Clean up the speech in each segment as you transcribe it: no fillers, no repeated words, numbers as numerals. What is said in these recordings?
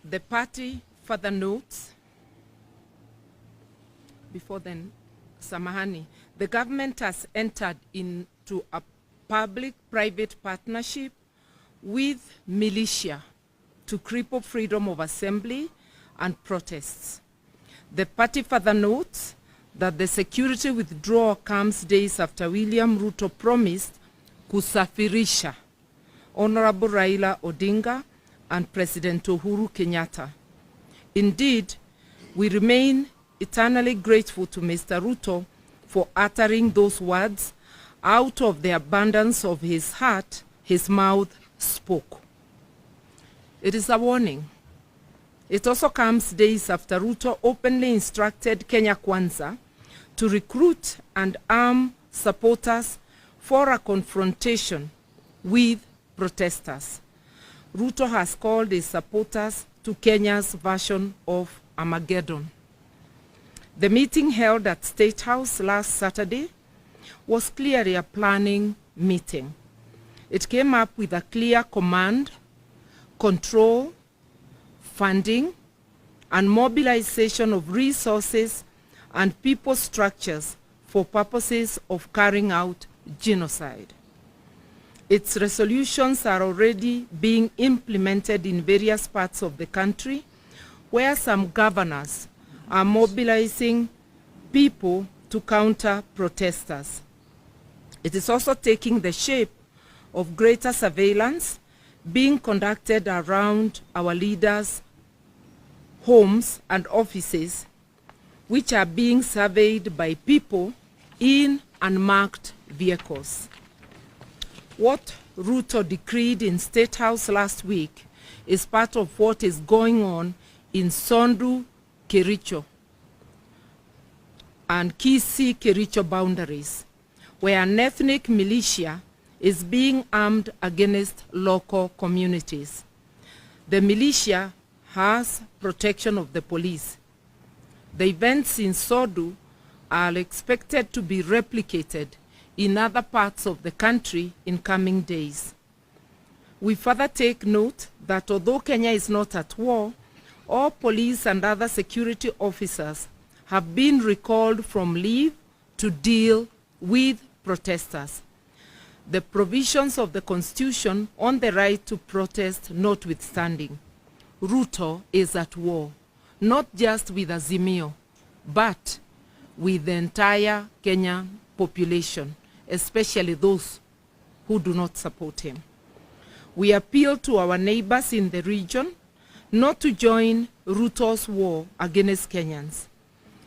The party further notes, before then, Samahani, the government has entered into a public-private partnership with Militia to cripple freedom of assembly and protests. The party further notes that the security withdrawal comes days after William Ruto promised kusafirisha Honorable Raila Odinga and President Uhuru Kenyatta. Indeed, we remain eternally grateful to Mr. Ruto for uttering those words. Out of the abundance of his heart, his mouth spoke. It is a warning. It also comes days after Ruto openly instructed Kenya Kwanza to recruit and arm supporters for a confrontation with protesters. Ruto has called his supporters to Kenya's version of Armageddon. The meeting held at State House last Saturday was clearly a planning meeting. It came up with a clear command, control, funding, and mobilization of resources and people structures for purposes of carrying out genocide. Its resolutions are already being implemented in various parts of the country, where some governors are mobilizing people to counter protesters. It is also taking the shape of greater surveillance being conducted around our leaders' homes and offices, which are being surveyed by people in unmarked vehicles. What Ruto decreed in State House last week is part of what is going on in Sondu, Kericho, and Kisii-Kericho boundaries, where an ethnic militia is being armed against local communities. The militia has protection of the police. The events in Sondu are expected to be replicated in other parts of the country in coming days. We further take note that although Kenya is not at war, all police and other security officers have been recalled from leave to deal with protesters. The provisions of the Constitution on the right to protest notwithstanding, Ruto is at war, not just with Azimio, but with the entire Kenyan population, especially those who do not support him. We appeal to our neighbors in the region not to join Ruto's war against Kenyans.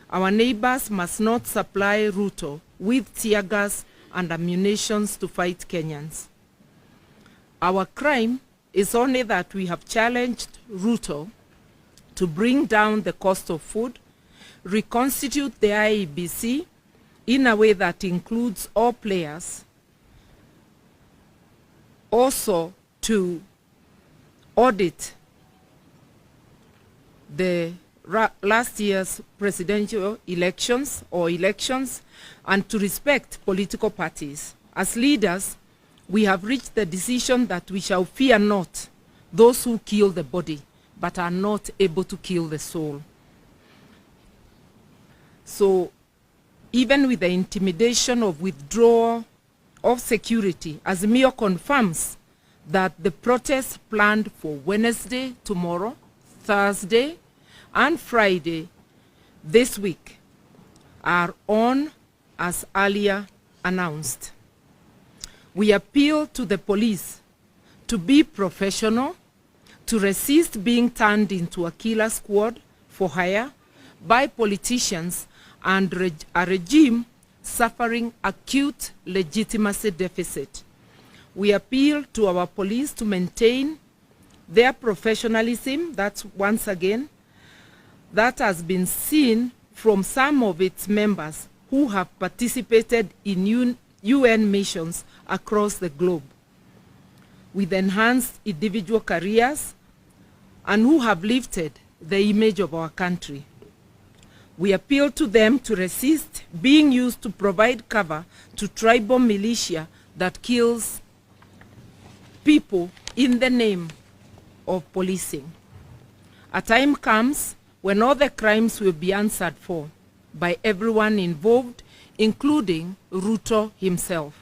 Our neighbors must not supply Ruto with tear gas and ammunition to fight Kenyans. Our crime is only that we have challenged Ruto to bring down the cost of food, reconstitute the IEBC in a way that includes all players, also to audit the last year's presidential elections and to respect political parties. As leaders, we have reached the decision that we shall fear not those who kill the body, but are not able to kill the soul. So, even with the intimidation of withdrawal of security, Azimio confirms that the protests planned for Wednesday, tomorrow, Thursday, and Friday this week are on as earlier announced. We appeal to the police to be professional, to resist being turned into a killer squad for hire by politicians and a regime suffering acute legitimacy deficit. We appeal to our police to maintain their professionalism, that's once again, that has been seen from some of its members who have participated in UN missions across the globe, with enhanced individual careers and who have lifted the image of our country. We appeal to them to resist being used to provide cover to tribal militia that kills people in the name of policing. A time comes when all the crimes will be answered for by everyone involved, including Ruto himself.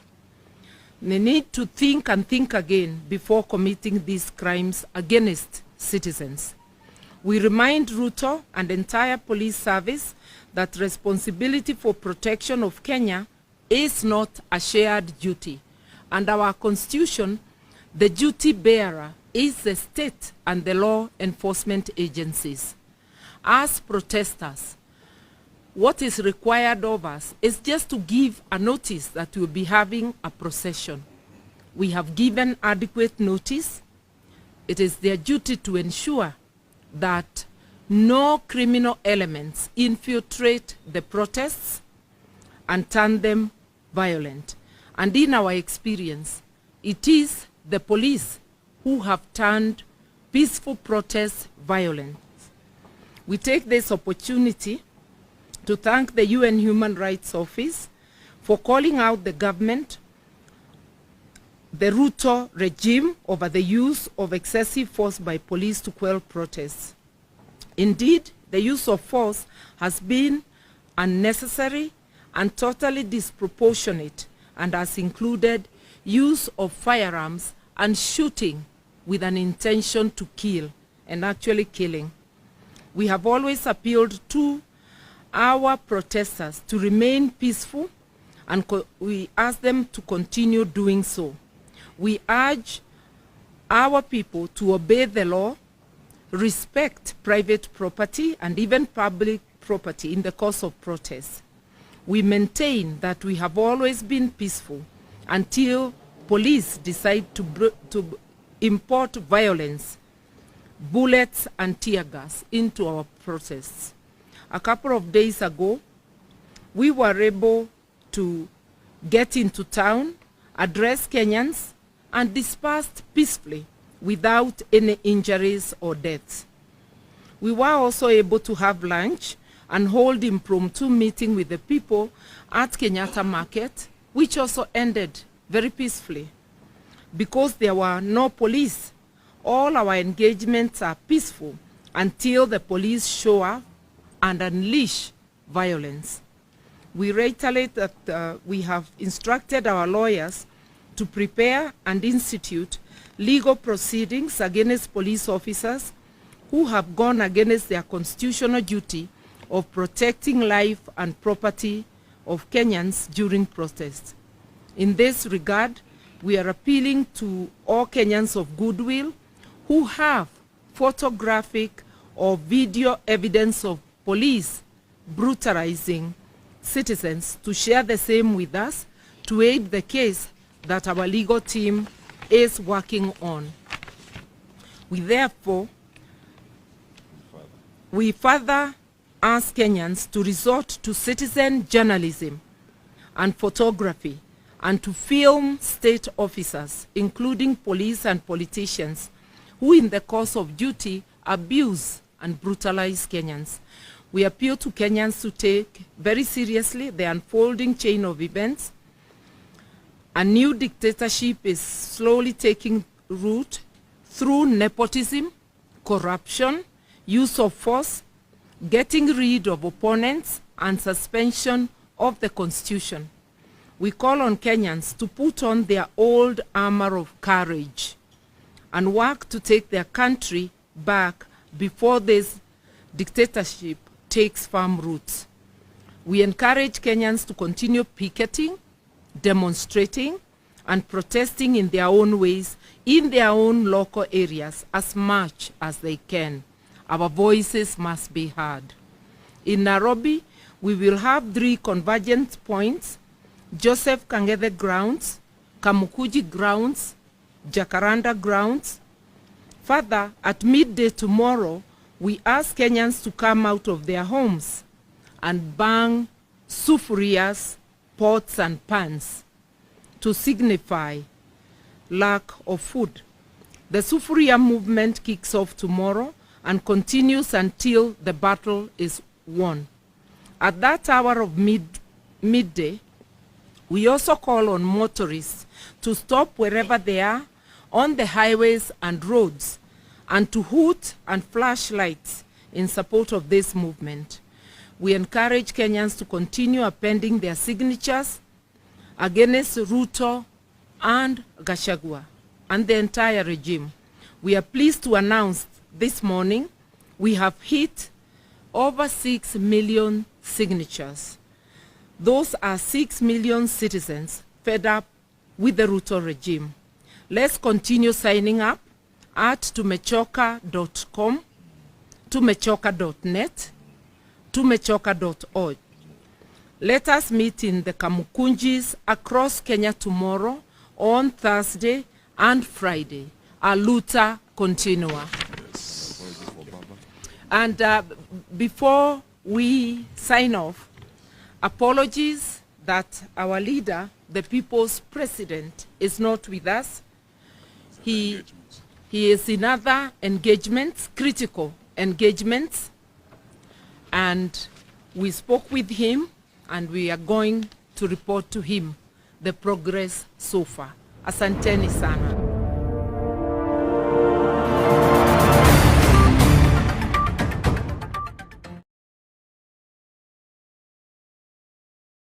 They need to think and think again before committing these crimes against citizens. We remind Ruto and the entire police service that responsibility for protection of Kenya is not a shared duty. Under our constitution, the duty bearer is the state and the law enforcement agencies. As protesters, what is required of us is just to give a notice that we'll be having a procession. We have given adequate notice. It is their duty to ensure that no criminal elements infiltrate the protests and turn them violent. And in our experience, it is the police who have turned peaceful protests violent. We take this opportunity to thank the UN Human Rights Office for calling out the government, the Ruto regime, over the use of excessive force by police to quell protests. Indeed, the use of force has been unnecessary and totally disproportionate and has included use of firearms and shooting with an intention to kill and actually killing. We have always appealed to our protesters to remain peaceful, and we ask them to continue doing so. We urge our people to obey the law, respect private property and even public property in the course of protests. We maintain that we have always been peaceful until police decide to import violence, bullets and tear gas into our protests. A couple of days ago, we were able to get into town, address Kenyans, and dispersed peacefully without any injuries or deaths. We were also able to have lunch and hold impromptu meeting with the people at Kenyatta Market, which also ended very peacefully. Because there were no police, all our engagements are peaceful until the police show up and unleash violence. We reiterate that we have instructed our lawyers to prepare and institute legal proceedings against police officers who have gone against their constitutional duty of protecting life and property of Kenyans during protests. In this regard, we are appealing to all Kenyans of goodwill who have photographic or video evidence of police brutalizing citizens to share the same with us to aid the case that our legal team is working on. We further ask Kenyans to resort to citizen journalism and photography and to film state officers, including police and politicians, who in the course of duty abuse and brutalize Kenyans. We appeal to Kenyans to take very seriously the unfolding chain of events. A new dictatorship is slowly taking root through nepotism, corruption, use of force, getting rid of opponents, and suspension of the Constitution. We call on Kenyans to put on their old armor of courage and work to take their country back before this dictatorship takes firm roots. We encourage Kenyans to continue picketing, demonstrating, and protesting in their own ways, in their own local areas, as much as they can. Our voices must be heard. In Nairobi, we will have 3 convergence points: Joseph Kang'ethe grounds, Kamukuji grounds, Jacaranda grounds. Further, at midday tomorrow, we ask Kenyans to come out of their homes and bang sufurias, pots and pans to signify lack of food. The sufuria movement kicks off tomorrow and continues until the battle is won. At that hour of midday, we also call on motorists to stop wherever they are on the highways and roads and to hoot and flash lights in support of this movement. We encourage Kenyans to continue appending their signatures against Ruto and Gachagua and the entire regime. We are pleased to announce this morning we have hit over 6 million signatures. Those are 6 million citizens fed up with the Ruto regime. Let's continue signing up at tumechoka.com, tumechoka.net, tumechoka.org. Let us meet in the Kamukunjis across Kenya tomorrow, on Thursday and Friday. A luta continua. Yes. And before we sign off, apologies that our leader, the people's president, is not with us. He is in other engagements, critical engagements, and we spoke with him and we are going to report to him the progress so far. Asanteni sana.